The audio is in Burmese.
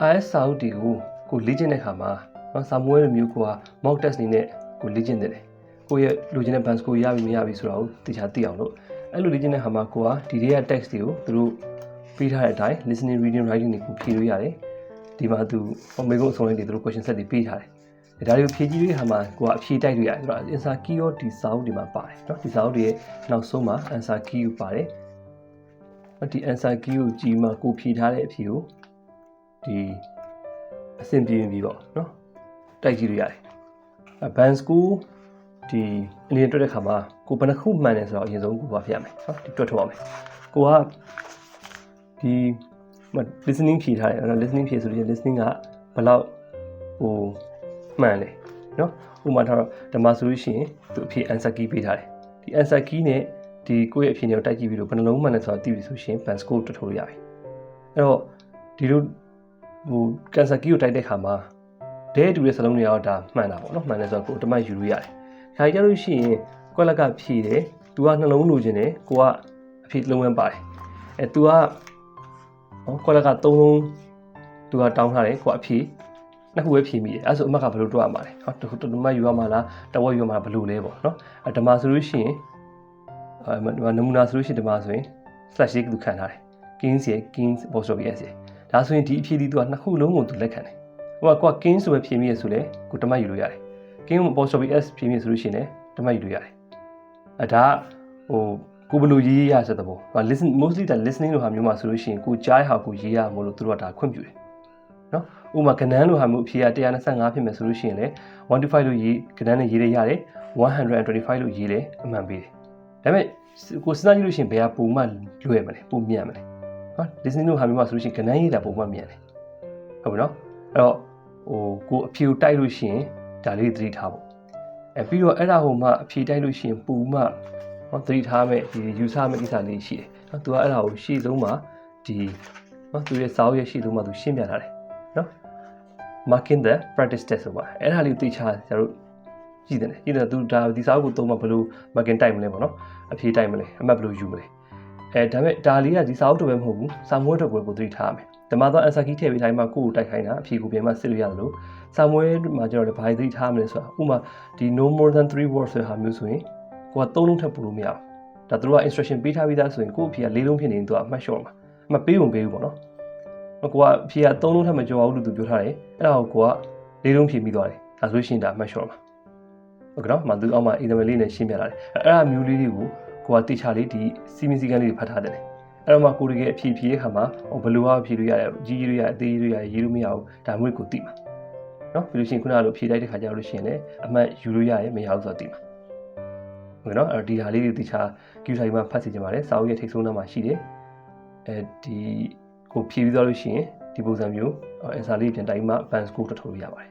IS စာအုပ်တွေကိုလေ့ကျင့်တဲ့အခါမှာနော်စာမွေးလိုမျိုးmock test နေနဲ့လေ့ကျင့်တယ်ကိုရဲ့လိုချင်တဲ့ band score ရပြီမရပြီဆိုတာကိုသိချာသိအောင်လို့အဲ့လိုလေ့ကျင့်တဲ့အခါမှာဒီတွေက text တွေကိုသူတို့ပေးထားတဲ့အတိုင်း listening reading writing တွေကိုဖြေလို့ရတယ်ဒီမှာသူမေကုန်းအစုံလေးတွေသူတို့ question set တွေပေးထားတယ်ဒါတွေကိုဖြေကြည့်တဲ့အခါမှာအဖြေတိုက်လို့ရတယ်ဆိုတော့ answer key ရောဒီစာအုပ်ဒီမှာပါတယ်နော်ဒီစာအုပ်တွေရဲ့နောက်ဆုံးမှာ answer key ကိုပါတယ်ဒီ answer key ကိုကြည့်မှကိုဖြေထားတဲ့အဖြေကိုဒီအဆင်ပြေပြီပေါ့နော်တိုက်ကြည့်လို့ရတယ်။ band score ဒီအနေနဲ့တွက်တဲ့ခါမှာကိုဘယ်နှခုမှန်တယ်ဆိုတော့အရင်ဆုံးကိုဘာဖြစ်ရမလဲနော်ဒီတွက်ထုတ်ရမယ်။ကိုကဒီ listening ဖြေထားတယ်နော် listening ဖြေဆိုရင် listening ကဘယ်လောက်မှန်လဲနော်ဥပမာထားတော့ဓမ္မဆိုလို့ရှိရင်သူအဖြေ answer key ပေးထားတယ်။ဒီ answer key နဲ့ဒီကိုယ့်ရဲ့အဖြေတွေကိုတိုက်ကြည့်ပြီးတော့ဘယ်နှလုံးမှန်လဲဆိုတော့သိပြီဆိုရှင် band score တွက်ထုတ်လို့ရပြီ။အဲ့တော့ဒီလိုcancer key ကိုတိုက်တဲ့ခါမှာဒဲတူတဲ့စလုံးတွေတော့ဒါမှန်တာပေါ့နော်မှန်တယ်ဆိုတော့ကိုအတမတ်ယူလို့ရတယ်။ခါကြလို့ရှိရင်ကွက်လက်ကဖြည့်တယ်။ तू ကနှလုံးလိုချင်တယ်ကိုကအဖြေလုံးဝန်းပါတယ်။ तू ကကွက်လက်က3လုံး तू ကတောင်းထားတယ်ကိုကအဖြေနှစ်ခုပဲဖြေမိတယ်။အဲဆိုအမှတ်ကဘယ်လိုတွက်ရမှာလဲ။တမတ်ယူရမှာလားတဝက်ယူရမှာလားဘယ်လိုလဲပေါ့နော်။ဓမ္မဆိုလို့ရှိရင်နမူနာဆိုလို့ရှိရင်ဓမ္မဆိုရင် slash လေးသူခံထားတယ်။ kings ရဲ့ kings apostrophe s ရဲ့ဒါဆိုရင်ဒီအဖြေဒီ तू ကနှစ်ခုလုံးကို तू လက်ခံတယ်ဟိုက king ဆိုပဲဖြေမိရဆိုလဲကိုတမတ်ယူလို့ရတယ် king apostrophe s ဖြေမိဆိုလို့ရှိရင်လည်းတမတ်ယူလို့ရတယ်ဒါကိုဘယ်လိုရေးရဆိုတဲ့ဘော listen mostly ဒါ listening လိုဟာမျိုးမှာဆိုလို့ရှိရင်ကိုကြားဟာကိုရေးရမို့လို့သူတို့ကဒါခွင့်ပြုတယ်နော်ဥပမာကဏ္ဍလိုဟာမျိုးအဖြေက125ဖြစ်မယ်ဆိုလို့ရှိရင်လည်း125လို့ရေးကဏ္ဍနဲ့ရေးရရတယ်125လို့ရေးတယ်အမှန်ပေးတယ်ဒါပေမဲ့ကိုစဉ်းစားကြည့်လို့ရှိရင်ဘယ်ဟာပုံမှန်လွယ်မလဲပုံမြန်မလဲlistening လို့ဟာမျိုးမှာဆိုလို့ရှိရင်ကဏ္ဍရေးတာပုံမှန်မြန်တယ်ဟုတ်ပြီနော်အဲ့တော့ကိုအဖြေကိုတိုက်လို့ရှိရင်ဒါလေးသတိထားဖို့ပြီးတော့အဲ့ဒါဟိုမှအဖြေတိုက်လို့ရှိရင်ပူမှသတိထားမဲ့ဒီ user မဲ့ကိစ္စလေးရှိတယ်နော်သူကအဲ့ဒါကိုရှေ့ဆုံးမှာဒီနော်သူရဲ့စာအုပ်ရဲ့ရှေ့ဆုံးမှာသူရှင်းပြထားတယ်နော် marking the practice test ဆိုပါအဲ့ဒါလေးကိုသိချာကျတို့ကြည့်တယ်သူဒါဒီစာအုပ်ကိုသုံးမှဘယ်လို marking တိုက်မလဲပေါ့နော်အဖြေတိုက်မလဲအမှတ်ဘယ်လိုယူမလဲဒါပေမဲ့ဒါလေးကဒီစာအုပ်တော့ပဲမဟုတ်ဘူးစာမွေးတော့ကိုသတိထားရမယ်ဓမ္မသော answer key ထည့်ပေးတိုင်းမှာကိုယ်ကိုတိုက်ခိုင်းတာအဖြေကိုပြန်မှစစ်လို့ရတယ်လို့စာမွေးမှာကျတော့လည်းဘာသတိထားမလဲဆိုတာဥပမာဒီ no more than 3 words ဆိုတဲ့ဟာမျိုးဆိုရင်ကိုက3လုံးထပ်ပို့လို့မရဘူးဒါသူတို့က instruction ပေးထားပြီးသားဆိုရင်ကိုယ့်အဖြေက4လုံးဖြစ်နေရင်သူကအမှတ်လျှော့မှာအမှတ်ပေးဖို့ပေါ့နော်ကိုကအဖြေက3လုံးထပ်မကျော်ဘူးလို့သူပြောထားတယ်အဲ့ဒါကိုက4လုံးဖြေပြီးသွားတယ်ဒါဆိုရှင်ဒါအမှတ်လျှော့မှာဟုတ်ကဲ့နော်မသူအောက်မှာ email လေးနဲ့ရှင်းပြလာတယ်အဲ့ဒါမျိုးလေးတွေကိုကိုကတိချာလေးဒီစီမင်းစည်းကမ်းလေးတွေဖတ်ထားတယ်အဲ့တော့မှကိုတကယ်အဖြေဖြေတဲ့ခါမှာဘယ်လိုဖြေလို့ရတယ်ကြီးလို့ရတယ်အသေးလို့ရတယ်ရေးလို့မရဘူးဒါမျိုးကိုသိမှာနော်ပြီးလို့ရှိရင်ခုနကလိုဖြေတိုက်တဲ့ခါကျလို့ရှိရင်လည်းအမှတ်ယူလို့ရတယ်မရဘူးဆိုတာသိမှာဟုတ်ကဲ့နော်အဲ့ဒီဟာလေးတွေတိချာ queue တိုင်းမှာဖတ်စီကြပါတယ်စာအုပ်ရဲ့ထိပ်ဆုံးနားမှာရှိတယ်ဒီကိုဖြေပြီးသွားလို့ရှိရင်ဒီပုံစံမျိုးanswerလေးပြန်တိုင်းမှာ band score ထုတ်လို့ရပါတယ်